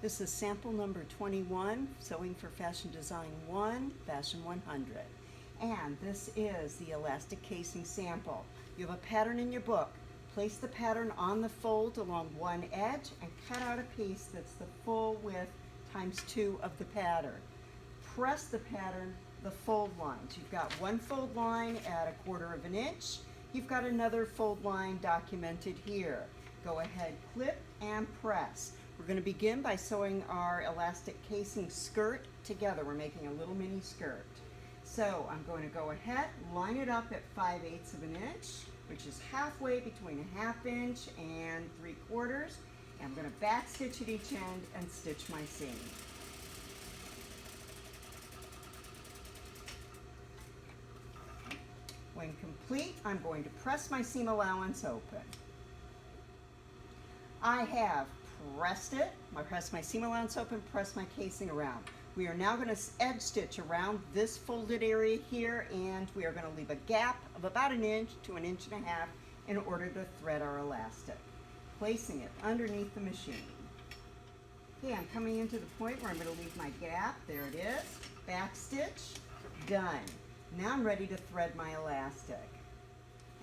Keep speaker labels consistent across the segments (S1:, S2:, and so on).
S1: This is sample number 21, Sewing for Fashion Design 1, Fashion 100. And this is the elastic casing sample. You have a pattern in your book. Place the pattern on the fold along one edge and cut out a piece that's the full width times 2 of the pattern. Press the pattern the fold lines. You've got one fold line at 1/4 of an inch. You've got another fold line documented here. Go ahead, clip and press. We're going to begin by sewing our elastic casing skirt together. We're making a little mini skirt. So I'm going to go ahead, line it up at 5/8 of an inch, which is halfway between 1/2 inch and 3/4. And I'm going to back stitch at each end and stitch my seam. When complete, I'm going to press my seam allowance open. I have pressed it, I pressed my seam allowance open, pressed my casing around. We are now going to edge stitch around this folded area here, and we are going to leave a gap of about 1 inch to 1.5 inches in order to thread our elastic. Placing it underneath the machine. Okay, I'm coming into the point where I'm going to leave my gap. There it is. Back stitch, done. Now I'm ready to thread my elastic.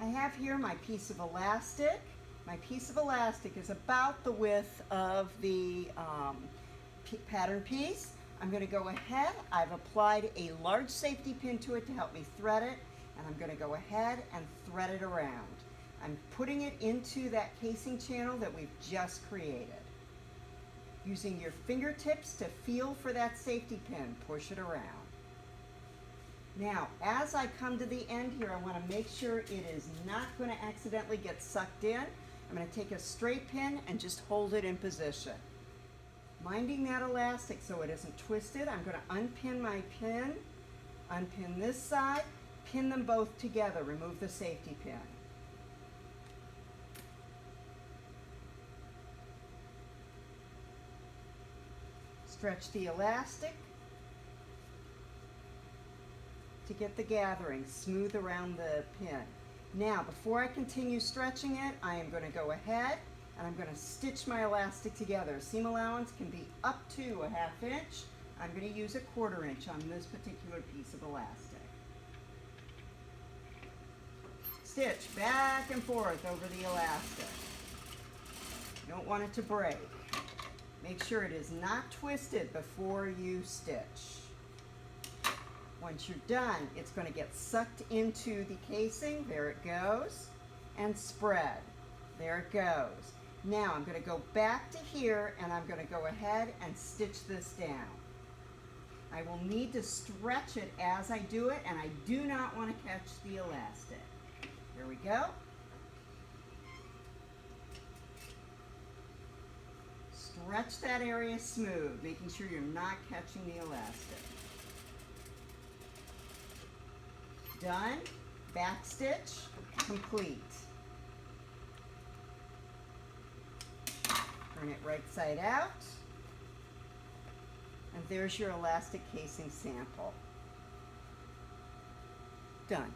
S1: I have here my piece of elastic. My piece of elastic is about the width of the pattern piece. I'm going to go ahead. I've applied a large safety pin to it to help me thread it, and I'm going to go ahead and thread it around. I'm putting it into that casing channel that we've just created. Using your fingertips to feel for that safety pin, push it around. Now, as I come to the end here, I want to make sure it is not going to accidentally get sucked in. I'm going to take a straight pin and just hold it in position. Minding that elastic so it isn't twisted, I'm going to unpin my pin, unpin this side, pin them both together, remove the safety pin. Stretch the elastic to get the gathering smooth around the pin. Now, before I continue stretching it, I am going to go ahead and I'm going to stitch my elastic together. Seam allowance can be up to 1/2 inch. I'm going to use 1/4 inch on this particular piece of elastic. Stitch back and forth over the elastic. You don't want it to break. Make sure it is not twisted before you stitch. Once you're done, it's going to get sucked into the casing. There it goes. And spread. There it goes. Now I'm going to go back to here and I'm going to go ahead and stitch this down. I will need to stretch it as I do it, and I do not want to catch the elastic. There we go. Stretch that area smooth, making sure you're not catching the elastic. Done. Back stitch complete. Turn it right side out. And there's your elastic casing sample. Done.